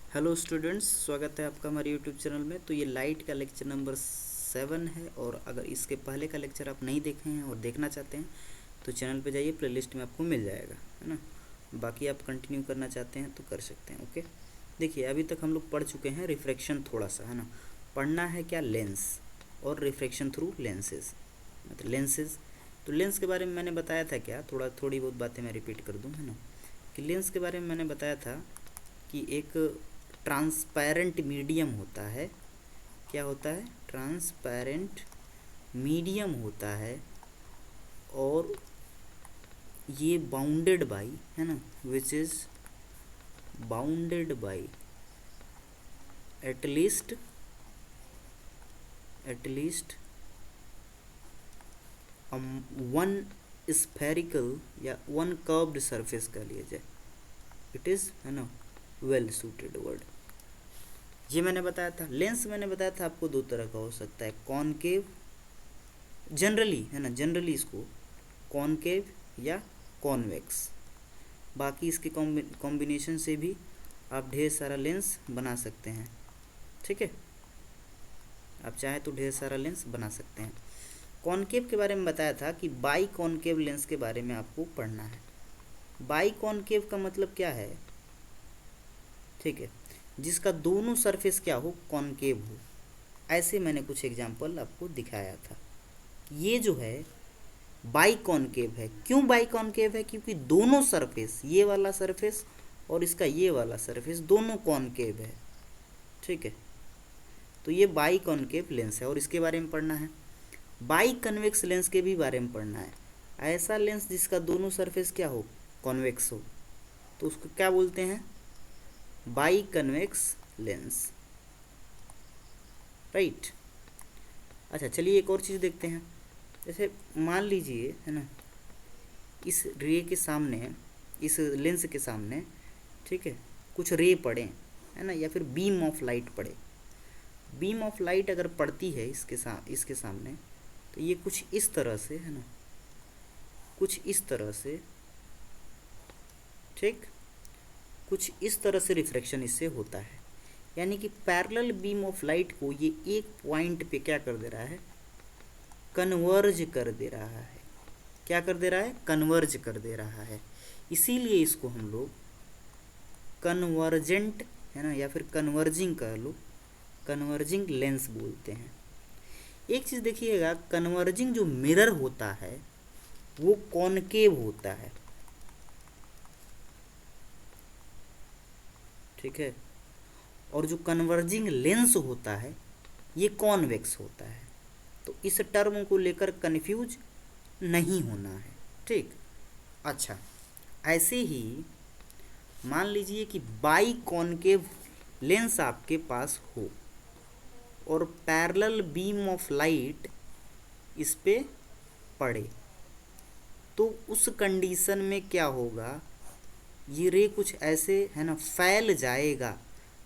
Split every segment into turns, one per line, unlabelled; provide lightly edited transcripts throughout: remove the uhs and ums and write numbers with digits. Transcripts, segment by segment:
Hello students, स्वागत है आपका हमारे यूट्यूब चैनल में। तो ये लाइट का लेक्चर नंबर 7 है, और अगर इसके पहले का लेक्चर आप नहीं देखे हैं और देखना चाहते हैं तो चैनल पे जाइए, प्लेलिस्ट में आपको मिल जाएगा, है ना। बाकी आप कंटिन्यू करना चाहते हैं तो कर सकते हैं। ओके, देखिए अभी तक हम लोग पढ़ चुके हैं रिफ्रैक्शन थोड़ा सा, है ना। पढ़ना है क्या, लेंस और रिफ्रैक्शन थ्रू लेंसेज, मतलब लेंसेज। तो लेंस के बारे में मैंने बताया था क्या, थोड़ी बहुत बातें मैं रिपीट कर दूँ, है ना। कि लेंस के बारे में मैंने बताया था कि एक ट्रांसपेरेंट मीडियम होता है। क्या होता है? ट्रांसपेरेंट मीडियम होता है, और ये बाउंडेड बाई, है ना, which is bounded by at least one spherical या वन कर्व्ड सरफेस का लिया जाए, इट इज़, है ना, वेल सूटेड वर्ड। ये मैंने बताया था। लेंस मैंने बताया था आपको दो तरह का हो सकता है, कॉनकेव, जनरली, है ना, जनरली इसको कॉनकेव या कॉन्वेक्स। बाकी इसके कॉम्बिनेशन से भी आप ढेर सारा लेंस बना सकते हैं, ठीक है। आप चाहें तो ढेर सारा लेंस बना सकते हैं। कॉनकेव के बारे में बताया था कि बाई कॉनकेव लेंस के बारे में आपको पढ़ना है। बाई कॉनकेव का मतलब क्या है? ठीक है, जिसका दोनों सरफेस क्या हो, कॉनकेव हो। ऐसे मैंने कुछ एग्जाम्पल आपको दिखाया था। ये जो है बाई कॉनकेव है। क्यों बाई कॉनकेव है? क्योंकि दोनों सरफेस, ये वाला सरफेस और इसका ये वाला सरफेस, दोनों कॉनकेव है, ठीक है। तो ये बाई कॉनकेव लेंस है, और इसके बारे में पढ़ना है। बाई कन्वेक्स लेंस के भी बारे में पढ़ना है। ऐसा लेंस जिसका दोनों सरफेस क्या हो, कॉन्वेक्स हो, तो उसको क्या बोलते हैं? By convex lens, right. अच्छा, चलिए एक और चीज़ देखते हैं। जैसे मान लीजिए, है ना, इस रे के सामने, इस लेंस के सामने, ठीक है, कुछ रे पड़े, है ना, या फिर बीम ऑफ लाइट पड़े। बीम ऑफ लाइट अगर पड़ती है इसके सामने, तो ये कुछ इस तरह से, है ना, कुछ इस तरह से, ठीक, कुछ इस तरह से रिफ्रैक्शन इससे होता है। यानी कि पैरेलल बीम ऑफ लाइट को ये एक पॉइंट पे क्या कर दे रहा है, कन्वर्ज कर दे रहा है। क्या कर दे रहा है? कन्वर्ज कर दे रहा है। इसीलिए इसको हम लोग कन्वर्जेंट, है ना, या फिर कन्वर्जिंग कह लो, कन्वर्जिंग लेंस बोलते हैं। एक चीज़ देखिएगा, कन्वर्जिंग जो मिरर होता है वो कॉनकेव होता है, ठीक है, और जो कन्वर्जिंग लेंस होता है ये कॉन्वेक्स होता है। तो इस टर्म को लेकर कंफ्यूज नहीं होना है, ठीक। अच्छा, ऐसे ही मान लीजिए कि बाई कॉनकेव लेंस आपके पास हो और पैरेलल बीम ऑफ लाइट इस पे पड़े, तो उस कंडीशन में क्या होगा, ये रे कुछ ऐसे, है ना, फैल जाएगा,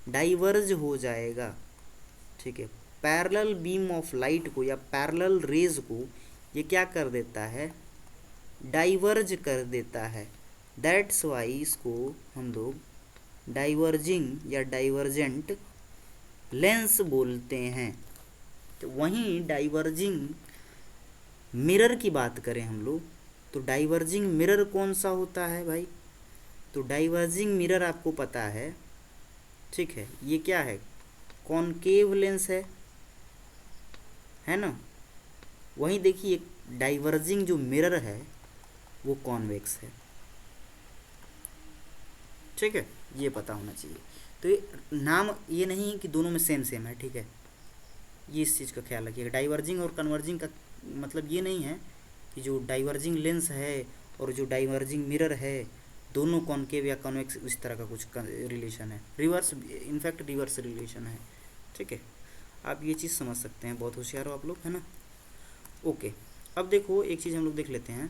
डाइवर्ज हो जाएगा, ठीक है। पैरेलल बीम ऑफ लाइट को या पैरेलल रेज को ये क्या कर देता है, डाइवर्ज कर देता है। दैट्स वाई इसको हम लोग डाइवर्जिंग या डाइवर्जेंट लेंस बोलते हैं। तो वहीं डाइवर्जिंग मिरर की बात करें हम लोग, तो डाइवर्जिंग मिरर कौन सा होता है भाई? तो डाइवर्जिंग मिरर आपको पता है, ठीक है, ये क्या है, कॉनकेव लेंस है ना। वहीं देखिए डाइवर्जिंग जो मिरर है वो कॉन्वेक्स है, ठीक है, ये पता होना चाहिए। तो ये नाम ये नहीं है कि दोनों में सेम सेम है, ठीक है, ये इस चीज़ का ख्याल रखिएगा। डाइवर्जिंग और कन्वर्जिंग का मतलब ये नहीं है कि जो डाइवर्जिंग लेंस है और जो डाइवर्जिंग मिरर है दोनों कॉनकेव या कॉन्वेक्स इस तरह का कुछ रिलेशन है। रिवर्स, इनफैक्ट रिवर्स रिलेशन है, ठीक है। आप ये चीज़ समझ सकते हैं, बहुत होशियार हो आप लोग, है ना। ओके, अब देखो एक चीज़ हम लोग देख लेते हैं।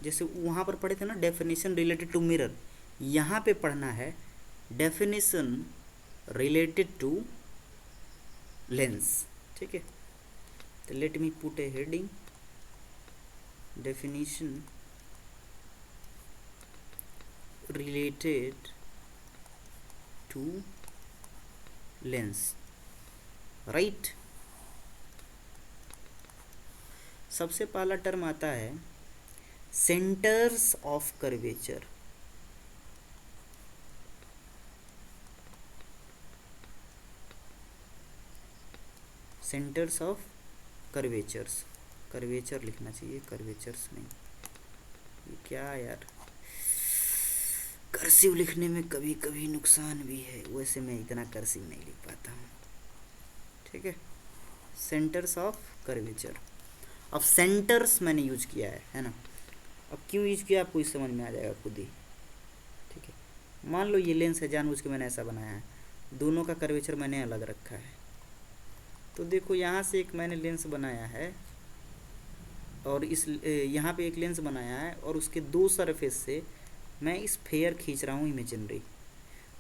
जैसे वहाँ पर पढ़े थे ना डेफिनेशन रिलेटेड टू मिरर, यहाँ पे पढ़ना है डेफिनेशन रिलेटेड टू लेंस, ठीक है। तो let me put a heading, definition related to lens, right. सबसे पहला टर्म आता है centres of curvature. Centres of curvatures, curvature लिखना चाहिए, कर्वेचर्स नहीं, ये क्या यार, कर्सिव लिखने में कभी कभी नुकसान भी है, वैसे मैं इतना कर्सिव नहीं लिख पाता हूँ, ठीक है। सेंटर्स ऑफ कर्वेचर, अब सेंटर्स मैंने यूज किया है ना। अब क्यों यूज किया आपको इस समझ में आ जाएगा खुद ही, ठीक है। मान लो ये लेंस है, जानबूझ के मैंने ऐसा बनाया है, दोनों का कर्वेचर मैंने अलग रखा है। तो देखो यहाँ से एक मैंने लेंस बनाया है और इस यहाँ पे एक लेंस बनाया है और उसके दो सरफेस से मैं स्फेयर खींच रहा हूँ इमेजिनरी।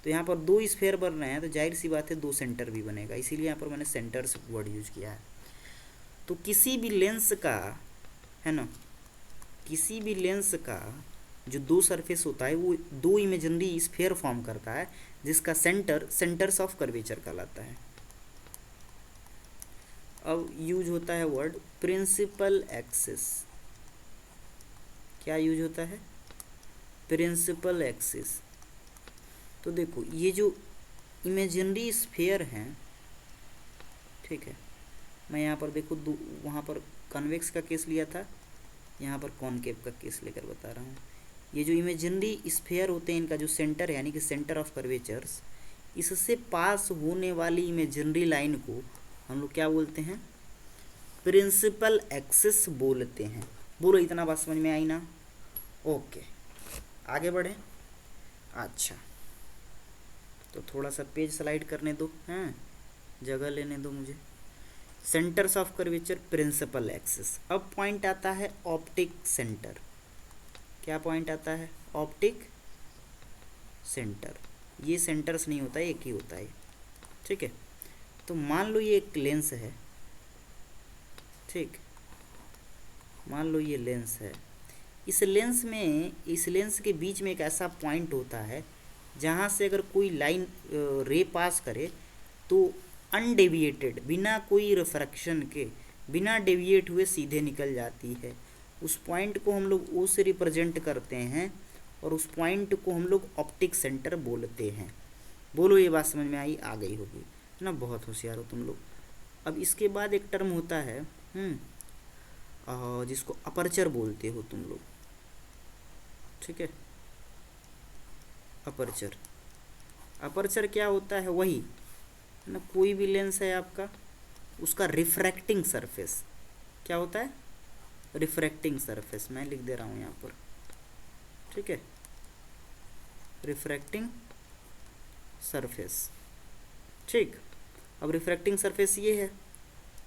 तो यहाँ पर दो स्फेयर बन रहे हैं, तो जाहिर सी बात है दो सेंटर भी बनेगा, इसीलिए यहाँ पर मैंने सेंटर्स वर्ड यूज किया है। तो किसी भी लेंस का, है ना, किसी भी लेंस का जो दो सरफेस होता है वो दो इमेजिनरी स्फेयर फॉर्म करता है, जिसका सेंटर सेंटर्स ऑफ कर्वेचर कहलाता है। अब यूज होता है वर्ड प्रिंसिपल एक्सिस। क्या यूज होता है? Principal axis. तो देखो ये जो इमेजिनरी स्फीयर हैं, ठीक है, मैं यहाँ पर देखो वहाँ पर कन्वेक्स का केस लिया था, यहाँ पर कॉनकेव का केस लेकर बता रहा हूँ। ये जो इमेजिनरी स्फीयर होते हैं, इनका जो सेंटर है यानी कि सेंटर ऑफ कर्वेचर्स, इससे पास होने वाली इमेजिनरी लाइन को हम लोग क्या बोलते हैं? प्रिंसिपल एक्सिस बोलते हैं। बोलो इतना बात समझ में आई ना? ओके, आगे बढ़े। अच्छा, तो थोड़ा सा पेज स्लाइड करने दो, हैं, जगह लेने दो मुझे। Centres of curvature, principal axis. अब पॉइंट आता है ऑप्टिक सेंटर। क्या पॉइंट आता है? Optic centre. ये सेंटर्स नहीं होता है, एक ही होता है, ठीक है। तो मान लो ये एक लेंस है, ठीक, मान लो ये लेंस है। इस लेंस में, इस लेंस के बीच में एक ऐसा पॉइंट होता है जहाँ से अगर कोई लाइन रे पास करे तो अनडेविएटेड, बिना कोई रिफ्रैक्शन के, बिना डेविएट हुए सीधे निकल जाती है। उस पॉइंट को हम लोग ओ से रिप्रेजेंट करते हैं और उस पॉइंट को हम लोग ऑप्टिक सेंटर बोलते हैं। बोलो ये बात समझ में आई? आ गई होगी ना, बहुत होशियार हो तुम लोग। अब इसके बाद एक टर्म होता है जिसको अपर्चर बोलते हो तुम लोग, ठीक है। अपर्चर, अपर्चर क्या होता है? वही है ना, कोई भी लेंस है आपका, उसका रिफ्रैक्टिंग सरफेस क्या होता है? Refracting surface. मैं लिख दे रहा हूँ यहाँ पर, ठीक है, रिफ्रैक्टिंग सरफेस, ठीक। अब रिफ्रैक्टिंग सरफेस ये है,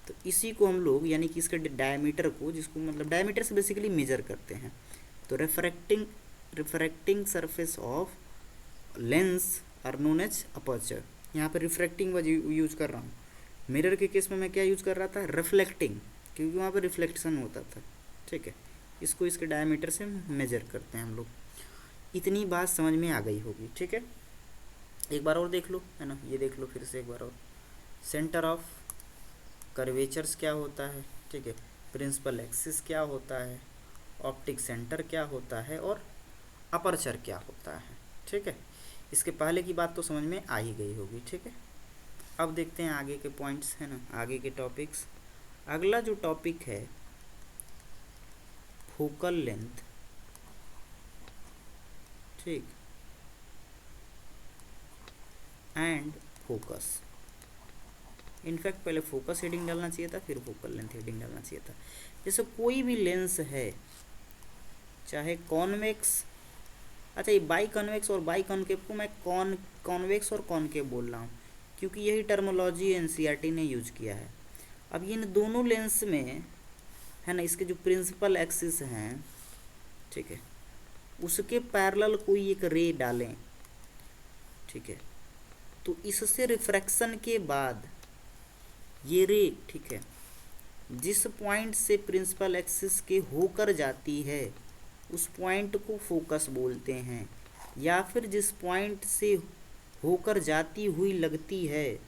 तो इसी को हम लोग यानी कि इसके डायमीटर को, जिसको मतलब डायमीटर से बेसिकली मेजर करते हैं, तो refracting surface of lens are known as aperture. यहाँ पर रिफ्रैक्टिंग यूज कर रहा हूँ। मिरर के केस में मैं क्या यूज कर रहा था? रिफ्लेक्टिंग, क्योंकि वहाँ पर रिफ्लेक्शन होता था, ठीक है। इसको इसके डायमीटर से मेजर करते हैं हम लोग। इतनी बात समझ में आ गई होगी, ठीक है। एक बार और देख लो, है ना, ये देख लो फिर से एक बार और। सेंटर ऑफ कर्वेचर्स क्या होता है, ठीक है, प्रिंसिपल एक्सिस क्या होता है, ऑप्टिक सेंटर क्या होता है और अपर्चर क्या होता है, ठीक है। इसके पहले की बात तो समझ में आ ही गई होगी, ठीक है। अब देखते हैं आगे के पॉइंट्स, है ना, आगे के टॉपिक्स। अगला जो टॉपिक है फोकल लेंथ, ठीक, एंड फोकस। इनफैक्ट पहले फोकस हेडिंग डालना चाहिए था, फिर फोकल लेंथ हेडिंग डालना चाहिए था। जैसे कोई भी लेंस है, चाहे कॉन्वेक्स, अच्छा ये बाई कॉन्वेक्स और बाई कॉन्केव को मैं कॉन्वेक्स और कॉन्केव बोल रहा हूँ क्योंकि यही टर्मोलॉजी एनसीईआरटी ने यूज किया है। अब इन दोनों लेंस में, है ना, इसके जो प्रिंसिपल एक्सिस हैं, ठीक है, उसके पैरेलल कोई एक रे डालें, ठीक है, तो इससे रिफ्रैक्शन के बाद ये रे, ठीक है, जिस पॉइंट से प्रिंसिपल एक्सिस के होकर जाती है उस पॉइंट को फोकस बोलते हैं, या फिर जिस पॉइंट से होकर जाती हुई लगती है,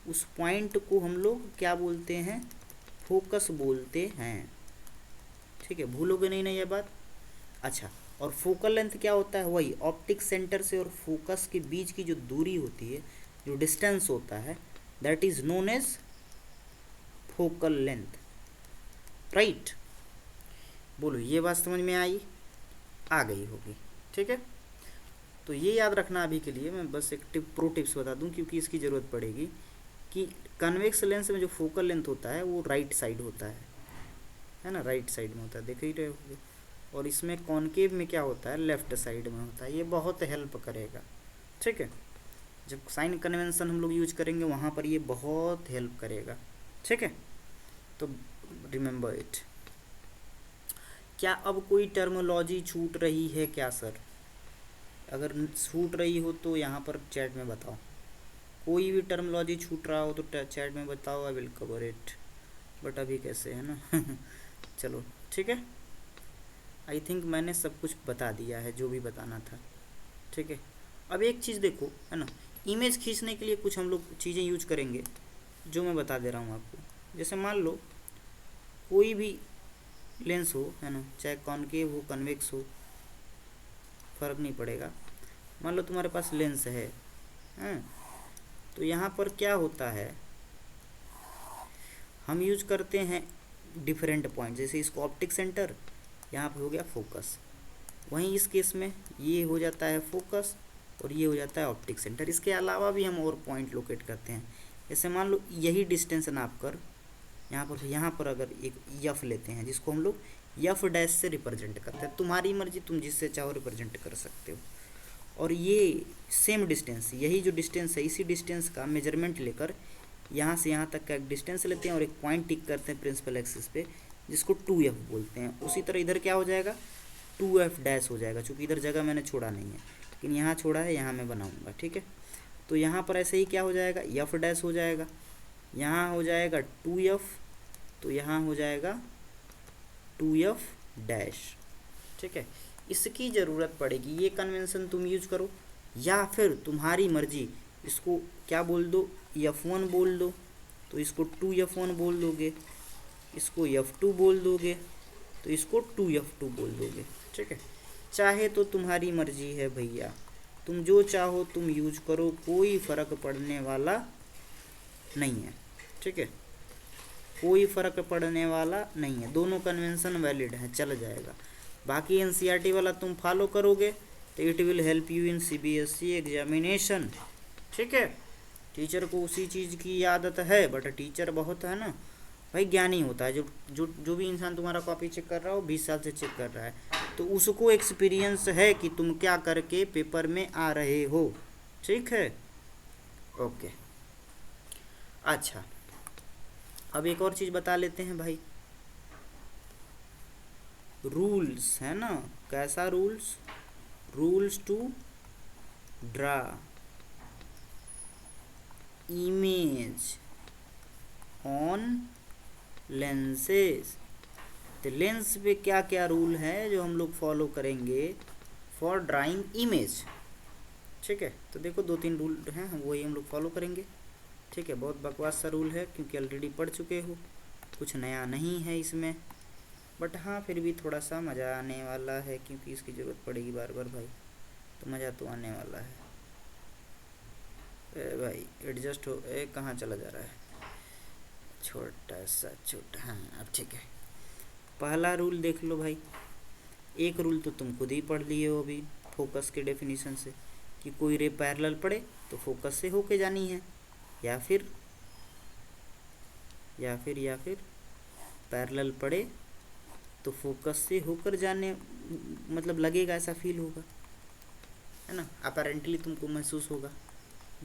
उस पॉइंट को हम लोग क्या बोलते हैं, फोकस बोलते हैं। ठीक है, भूलोगे नहीं ना ये बात। अच्छा, और फोकल लेंथ क्या होता है, वही ऑप्टिक सेंटर से और फोकस के बीच की जो दूरी होती है, जो डिस्टेंस होता है, that is known as focal length. Right, बोलो ये बात समझ में आई, आ गई होगी। ठीक है, तो ये याद रखना। अभी के लिए मैं बस एक प्रो टिप्स बता दूं, क्योंकि इसकी ज़रूरत पड़ेगी, कि कन्वेक्स लेंस में जो फोकल लेंथ होता है वो राइट साइड होता है ना, राइट साइड में होता है, देख ही रहे होगे। और इसमें कॉनकेव में क्या होता है, लेफ्ट साइड में होता है। ये बहुत हेल्प करेगा। ठीक है, जब साइन कन्वेंशन हम लोग यूज करेंगे वहाँ पर ये बहुत हेल्प करेगा। ठीक है, तो रिमेंबर इट। क्या अब कोई टर्मोलॉजी छूट रही है क्या सर? अगर छूट रही हो तो यहाँ पर चैट में बताओ। कोई भी टर्मोलॉजी छूट रहा हो तो चैट में बताओ, I will cover it. But अभी कैसे, है ना। चलो ठीक है, आई थिंक मैंने सब कुछ बता दिया है जो भी बताना था। ठीक है, अब एक चीज़ देखो, है ना, इमेज खींचने के लिए कुछ हम लोग चीज़ें यूज करेंगे जो मैं बता दे रहा हूँ आपको। जैसे मान लो कोई भी लेंस हो, है ना, चाहे कॉनकेव हो कन्वेक्स हो, फ़र्क नहीं पड़ेगा। मान लो तुम्हारे पास लेंस है, हैं, तो यहाँ पर क्या होता है, हम यूज करते हैं डिफरेंट पॉइंट। जैसे इसको ऑप्टिक सेंटर, यहाँ पे हो गया फोकस। वहीं इस केस में ये हो जाता है फोकस और ये हो जाता है ऑप्टिक सेंटर। इसके अलावा भी हम और पॉइंट लोकेट करते हैं। जैसे मान लो यही डिस्टेंस नाप कर यहाँ पर अगर एक यफ लेते हैं, जिसको हम लोग यफ डैश से रिप्रेजेंट करते हैं। तुम्हारी मर्जी, तुम जिससे चाहो रिप्रेजेंट कर सकते हो। और ये सेम डिस्टेंस, यही जो डिस्टेंस है, इसी डिस्टेंस का मेजरमेंट लेकर यहाँ से यहाँ तक का एक डिस्टेंस लेते हैं और एक पॉइंट टिक करते हैं प्रिंसिपल एक्सिस पे, जिसको 2f बोलते हैं। उसी तरह इधर क्या हो जाएगा, 2f डैश हो जाएगा। चूँकि इधर जगह मैंने छोड़ा नहीं है, लेकिन यहाँ छोड़ा है, यहाँ मैं बनाऊँगा। ठीक है, तो यहाँ पर ऐसे ही क्या हो जाएगा, f डैश हो जाएगा, यहाँ हो जाएगा 2f, तो यहाँ हो जाएगा 2f डैश। ठीक है, इसकी ज़रूरत पड़ेगी, ये कन्वेंशन तुम यूज करो, या फिर तुम्हारी मर्जी, इसको क्या बोल दो, f1 बोल दो, तो इसको 2f1 बोल दोगे, इसको f2 बोल दोगे, तो इसको 2f2 बोल दोगे। ठीक है, चाहे तो तुम्हारी मर्जी है भैया, तुम जो चाहो तुम यूज करो, कोई फ़र्क पड़ने वाला नहीं है। ठीक है, कोई फ़र्क पड़ने वाला नहीं है, दोनों कन्वेंशन वैलिड हैं, चल जाएगा। बाकी एनसीईआरटी वाला तुम फॉलो करोगे तो it will help you in CBSE examination. ठीक है, टीचर को उसी चीज़ की आदत है, बट टीचर बहुत है ना भाई, ज्ञानी होता है। जो भी इंसान तुम्हारा कॉपी चेक कर रहा हो, 20 साल से चेक कर रहा है, तो उसको एक्सपीरियंस है कि तुम क्या करके पेपर में आ रहे हो। ठीक है, ओके। अच्छा, अब एक और चीज़ बता लेते हैं भाई, रूल्स है ना। कैसा rules, rules to draw image on lenses. तो लेंस पे क्या क्या रूल है जो हम लोग फॉलो करेंगे फॉर ड्राइंग इमेज। ठीक है, तो देखो 2-3 रूल हैं, हम वही हम लोग फॉलो करेंगे। ठीक है, बहुत बकवास सा रूल है, क्योंकि ऑलरेडी पढ़ चुके हो, कुछ नया नहीं है इसमें, बट हाँ फिर भी थोड़ा सा मज़ा आने वाला है, क्योंकि इसकी ज़रूरत पड़ेगी बार बार भाई, तो मज़ा तो आने वाला है। भाई एडजस्ट हो, कहाँ चला जा रहा है, छोटा सा छोटा, हाँ अब ठीक है। पहला रूल देख लो भाई, एक रूल तो तुम खुद ही पढ़ लिए हो अभी फोकस के डेफिनेशन से, कि कोई रे पैरेलल पड़े तो फोकस से होके जानी है, या फिर पैरेलल पड़े तो फोकस से होकर जाने, मतलब लगेगा, ऐसा फील होगा, है ना, अपेरेंटली तुमको महसूस होगा।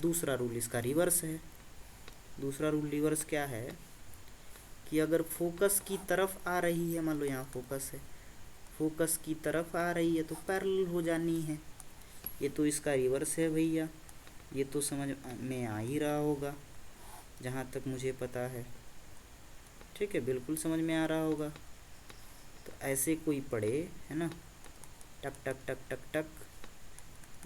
दूसरा रूल इसका रिवर्स है। दूसरा रूल रिवर्स क्या है, कि अगर फोकस की तरफ आ रही है, मान लो यहाँ फोकस है, फोकस की तरफ आ रही है तो पैरेलल हो जानी है। ये तो इसका रिवर्स है भैया, ये तो समझ में आ ही रहा होगा जहाँ तक मुझे पता है। ठीक है, बिल्कुल समझ में आ रहा होगा। तो ऐसे कोई पढ़े, है ना, टक टक टक टक टक,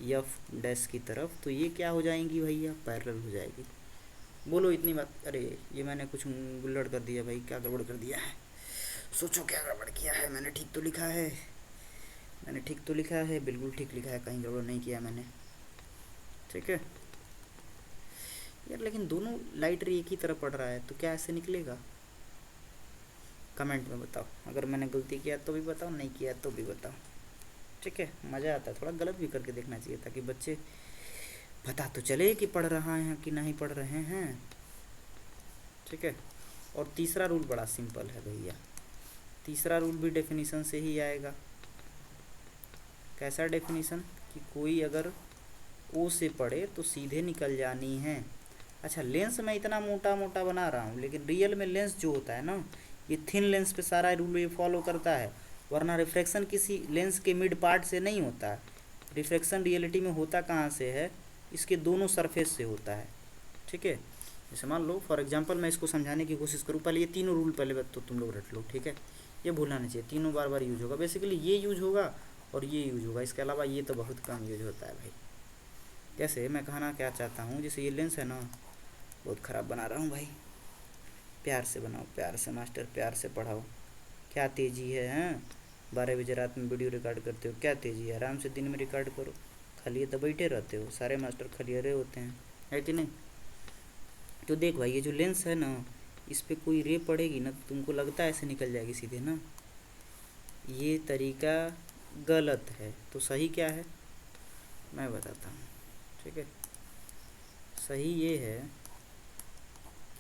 एफ डैश की तरफ, तो ये क्या हो जाएंगी भैया, पैरेलल हो जाएगी। बोलो इतनी बात। अरे ये मैंने कुछ गुल्लड़ कर दिया भाई, क्या गड़बड़ कर दिया है, सोचो क्या गड़बड़ किया है। मैंने ठीक तो लिखा है, मैंने ठीक तो लिखा है, बिल्कुल ठीक लिखा है, कहीं गड़बड़ नहीं किया मैंने, ठीक है यार। लेकिन दोनों लाइट रे एक ही तरफ पड़ रहा है, तो क्या ऐसे निकलेगा, कमेंट में बताओ। अगर मैंने गलती किया तो भी बताओ, नहीं किया तो भी बताओ, ठीक है। मज़ा आता है, थोड़ा गलत भी करके देखना चाहिए ताकि बच्चे पता तो चले कि पढ़ रहा है कि नहीं पढ़ रहे हैं, ठीक है। और तीसरा रूल बड़ा सिंपल है भैया, तीसरा रूल भी डेफिनेशन से ही आएगा। कैसा डेफिनेशन, कि कोई अगर ओ से पढ़े तो सीधे निकल जानी है। अच्छा, लेंस मैं इतना मोटा मोटा बना रहा हूँ, लेकिन रियल में लेंस जो होता है ना, ये थिन लेंस पे सारा रूल ये फॉलो करता है, वरना रिफ्रैक्शन किसी लेंस के मिड पार्ट से नहीं होता है। रिफ्रैक्शन रियलिटी में होता कहाँ से है, इसके दोनों सरफेस से होता है, ठीक है। जैसे मान लो फॉर एग्जांपल मैं इसको समझाने की कोशिश करूँ, पहले ये तीनों रूल पहले तो तुम लोग रट लो, ठीक है। ये भूलना नहीं चाहिए, तीनों बार बार यूज होगा, बेसिकली ये यूज होगा और ये यूज होगा, इसके अलावा ये तो बहुत कम यूज होता है भाई। जैसे मैं कहना क्या चाहता हूँ, जैसे ये लेंस है ना, बहुत ख़राब बना रहा हूँ भाई, प्यार से बनाओ, प्यार से मास्टर, प्यार से पढ़ाओ। क्या तेज़ी है, हैं 12 बजे रात में वीडियो रिकॉर्ड करते हो, क्या तेज़ी है, आराम से दिन में रिकॉर्ड करो, खाली तो बैठे रहते हो, सारे मास्टर खलियरे होते हैं, है कि नहीं। तो देख भाई, ये जो लेंस है ना, इस पर कोई रे पड़ेगी ना, तो तुमको लगता है ऐसे निकल जाएगी सीधे ना, ये तरीका गलत है। तो सही क्या है मैं बताता हूँ, ठीक है। सही ये है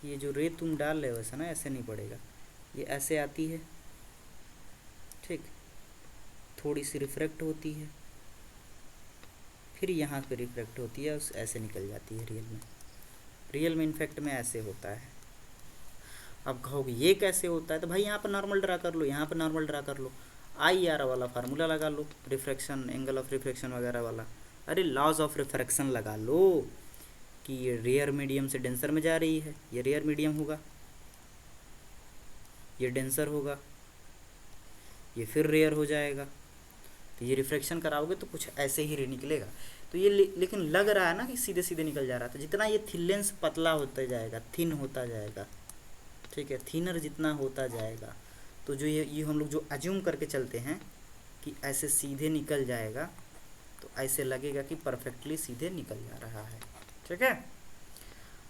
कि ये जो रे तुम डाल रहे हो वैसा ना ऐसे नहीं पड़ेगा, ये ऐसे आती है, ठीक, थोड़ी सी रिफ्रैक्ट होती है, फिर यहाँ पे रिफ्रैक्ट होती है, उस ऐसे निकल जाती है रियल में। रियल में इनफैक्ट में ऐसे होता है। अब कहोगे ये कैसे होता है, तो भाई यहाँ पर नॉर्मल ड्रा कर लो, यहाँ पर नॉर्मल ड्रा कर लो, आई आर वाला फार्मूला लगा लो, रिफ्रैक्शन एंगल ऑफ रिफ्रैक्शन वगैरह वाला, अरे लॉज ऑफ रिफ्रैक्शन लगा लो कि ये रेयर मीडियम से डेंसर में जा रही है, ये रेयर मीडियम होगा, ये डेंसर होगा, ये फिर रेयर हो जाएगा, तो ये रिफ्रैक्शन कराओगे तो कुछ ऐसे ही निकलेगा। तो ये लेकिन लग रहा है ना कि सीधे सीधे निकल जा रहा था, जितना ये थिन लेंस पतला होता जाएगा, थिन होता जाएगा, ठीक है, थिनर जितना होता जाएगा, तो जो ये हम लोग जो अज्यूम करके चलते हैं कि ऐसे सीधे निकल जाएगा, तो ऐसे लगेगा कि परफेक्टली सीधे निकल जा रहा है, ठीक है।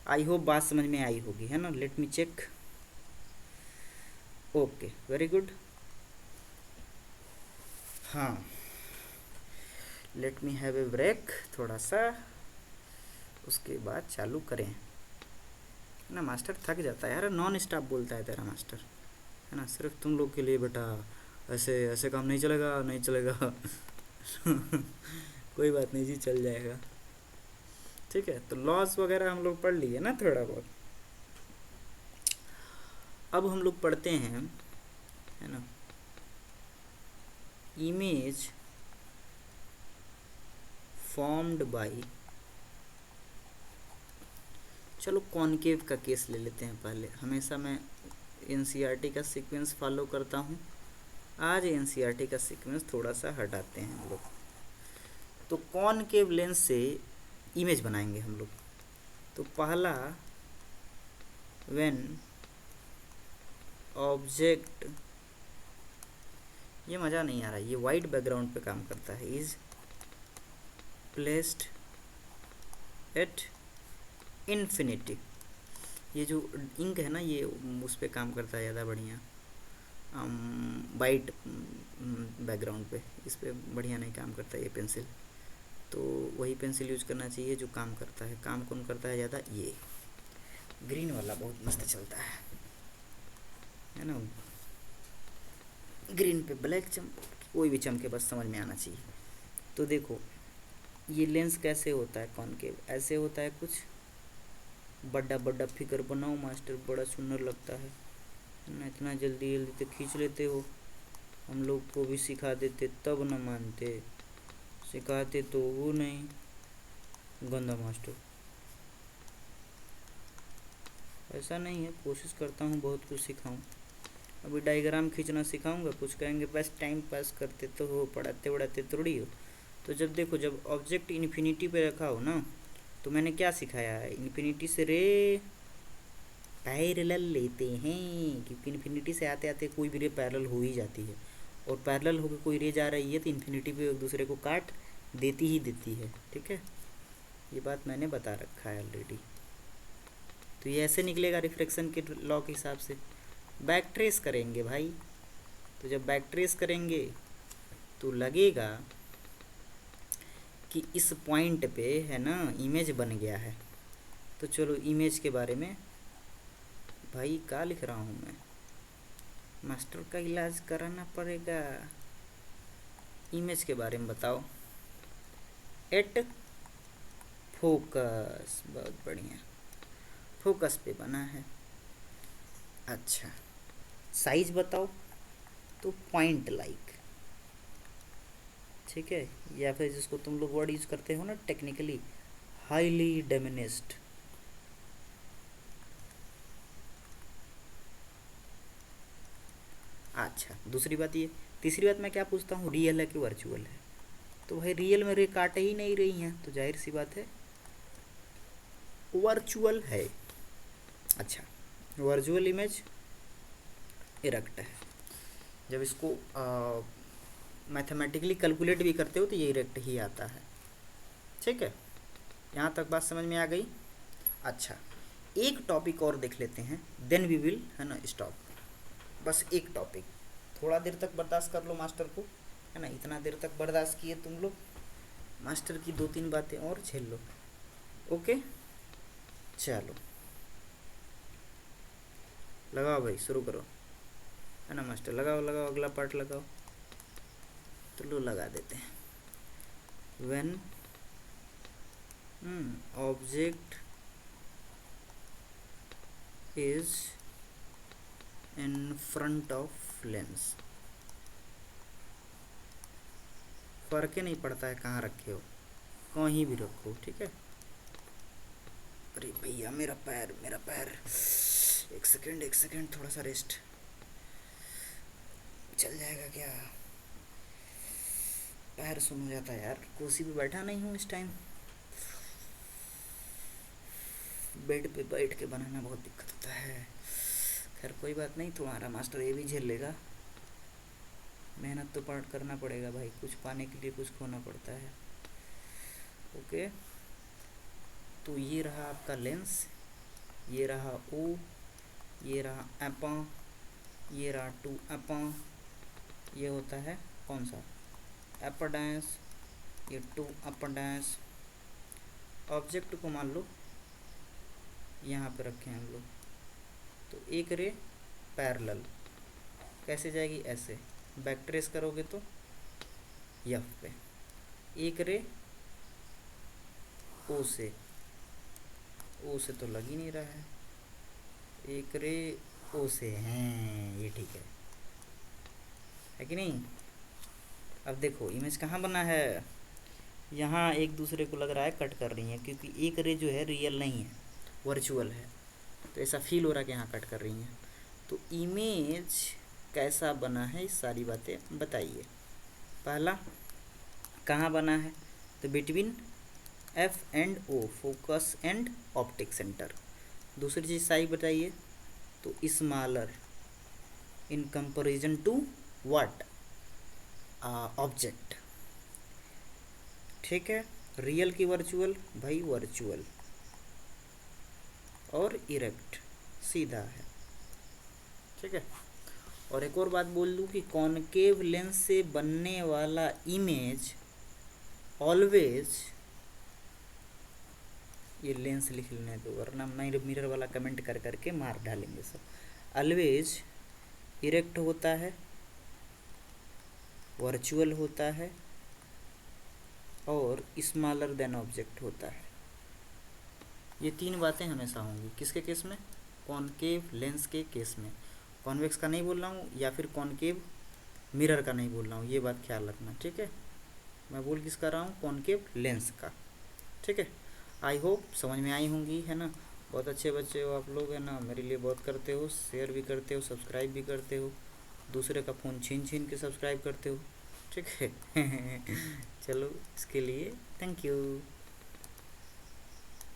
आई होप बात समझ में आई होगी, है ना। Let me check, okay very good. हाँ, let me have a break थोड़ा सा, उसके बाद चालू करें ना। मास्टर थक जाता है यार, नॉन स्टॉप बोलता है तेरा मास्टर, है ना, सिर्फ तुम लोग के लिए बेटा, ऐसे ऐसे काम नहीं चलेगा, नहीं चलेगा कोई बात नहीं जी, चल जाएगा, ठीक है। तो लॉस वगैरह हम लोग पढ़ लिए ना थोड़ा बहुत। अब हम लोग पढ़ते हैं, है ना, इमेज फॉर्म्ड बाय, चलो कॉनकेव का केस ले लेते हैं पहले। हमेशा मैं एनसीईआरटी का सीक्वेंस फॉलो करता हूँ, आज एनसीईआरटी का सीक्वेंस थोड़ा सा हटाते हैं हम लोग। तो कॉनकेव लेंस से इमेज बनाएंगे हम लोग। तो पहला, व्हेन ऑब्जेक्ट, ये मज़ा नहीं आ रहा, ये वाइट बैकग्राउंड पे काम करता है, इज प्लेस्ड एट इन्फिनिटी। ये जो इंक है ना, ये उस पर काम करता है ज़्यादा बढ़िया, वाइट बैकग्राउंड पे इस पर बढ़िया नहीं काम करता ये पेंसिल, तो वही पेंसिल यूज करना चाहिए जो काम करता है। काम कौन करता है ज़्यादा, ये ग्रीन वाला बहुत मस्त चलता है ना, ग्रीन पे ब्लैक कोई भी चमके, बस समझ में आना चाहिए। तो देखो ये लेंस कैसे होता है कॉनकेव, ऐसे होता है कुछ, बड़ा बड़ा फिगर बनाओ मास्टर, बड़ा सुंदर लगता है ना, इतना जल्दी जल्दी तो खींच लेते हो, हम लोग को भी सिखा देते तब न मानते, सिखाते तो वो नहीं, गंदा मास्टर। ऐसा नहीं है, कोशिश करता हूँ बहुत कुछ सिखाऊं। अभी डायग्राम खींचना सिखाऊंगा, कुछ कहेंगे बस टाइम पास करते तो हो, पढ़ाते वढ़ाते थोड़ी हो, तो जब देखो, जब ऑब्जेक्ट इन्फिनिटी पे रखा हो ना, तो मैंने क्या सिखाया है, इन्फिनिटी से रे पैरेलल लेते हैं, क्योंकि इन्फिनिटी से आते आते कोई भी रे पैरेलल हो ही जाती है, और पैरेलल होकर कोई रे जा रही है तो इन्फिनिटी पे एक दूसरे को काट देती ही देती है। ठीक है, ये बात मैंने बता रखा है ऑलरेडी। तो ये ऐसे निकलेगा रिफ्रैक्शन के लॉ के हिसाब से। बैक ट्रेस करेंगे भाई, तो जब बैक ट्रेस करेंगे तो लगेगा कि इस पॉइंट पे है ना इमेज बन गया है। तो चलो इमेज के बारे में, भाई क्या लिख रहा हूँ मैं, मास्टर का इलाज कराना पड़ेगा। इमेज के बारे में बताओ। एट फोकस, बहुत बढ़िया, फोकस पे बना है। अच्छा, साइज बताओ, तो पॉइंट लाइक। ठीक है, या फिर जिसको तुम लोग वर्ड यूज करते हो ना टेक्निकली, हाईली डिमिनिश्ड। अच्छा, दूसरी बात ये, तीसरी बात मैं क्या पूछता हूँ, रियल है कि वर्चुअल है। तो भाई रियल में रे काट ही नहीं रही हैं, तो जाहिर सी बात है वर्चुअल है। अच्छा, वर्चुअल इमेज इरेक्ट है। जब इसको मैथमेटिकली कैलकुलेट भी करते हो तो ये इरेक्ट ही आता है। ठीक है, यहाँ तक बात समझ में आ गई। अच्छा, एक टॉपिक और देख लेते हैं, देन वी विल है ना स्टॉप। बस एक टॉपिक, थोड़ा देर तक बर्दाश्त कर लो मास्टर को, है ना, इतना देर तक बर्दाश्त किए तुम लोग, मास्टर की 2-3 बातें और झेल लो। ओके, चलो लगाओ भाई, शुरू करो, है ना मास्टर, लगाओ लगाओ, अगला पार्ट लगाओ। तो लो लगा देते हैं। When object is in front of lens, फर्क ही नहीं पड़ता है कहाँ रखे हो, कहीं भी रखो। ठीक है, अरे भैया मेरा पैर, मेरा पैर, एक सेकंड, थोड़ा सा रेस्ट, चल जाएगा क्या? पैर सुन हो जाता है यार, कुर्सी पे बैठा नहीं हूँ इस टाइम, बेड पे बैठ के बनाना बहुत दिक्कत होता है। खैर कोई बात नहीं, तुम्हारा मास्टर ये भी झेल लेगा, मेहनत तो पार्ट करना पड़ेगा भाई, कुछ पाने के लिए कुछ खोना पड़ता है। ओके, तो ये रहा आपका लेंस, ये रहा ओ, ये रहा एपा, ये रहा 2 एपा, ये होता है कौन सा एपा-, ये 2 एपा-। ऑब्जेक्ट को मान लो यहाँ पे रखें हम लोग, तो एक रे पैरेलल कैसे जाएगी, ऐसे बैक ट्रेस करोगे तो यफ पे, एक रे ओ से, ओ से तो लग ही नहीं रहा है, एक रे ओ से हैं, ये ठीक है कि नहीं। अब देखो इमेज कहाँ बना है, यहाँ एक दूसरे को लग रहा है कट कर रही हैं, क्योंकि एक रे जो है रियल नहीं है, वर्चुअल है, तो ऐसा फील हो रहा है कि यहाँ कट कर रही हैं। तो इमेज कैसा बना है, इस सारी बातें बताइए। पहला कहाँ बना है, तो between F and O, focus and optic centre. दूसरी चीज़ साइज बताइए, तो smaller in comparison to what, object. ठीक है, रियल की वर्चुअल, भाई वर्चुअल, और इरेक्ट सीधा है। ठीक है, और एक और बात बोल दूं कि कॉनकेव लेंस से बनने वाला इमेज ऑलवेज, ये लेंस लिख लेने दो वरना मिरर वाला कमेंट कर करके मार डालेंगे सब। ऑलवेज इरेक्ट होता है, वर्चुअल होता है, और स्मॉलर देन ऑब्जेक्ट होता है। ये 3 बातें हमेशा होंगी, किसके केस में, कॉनकेव लेंस के केस में। कॉन्वेक्स का नहीं बोल रहा हूँ, या फिर कॉनकेव मिरर का नहीं बोल रहा हूँ, ये बात ख्याल रखना। ठीक है, मैं बोल किसका रहा हूँ, कॉनकेव लेंस का। ठीक है, आई होप समझ में आई होंगी, है ना। बहुत अच्छे बच्चे हो आप लोग, है ना, मेरे लिए बहुत करते हो, शेयर भी करते हो, सब्सक्राइब भी करते हो, दूसरे का फ़ोन छीन छीन के सब्सक्राइब करते हो। ठीक है। चलो इसके लिए थैंक यू।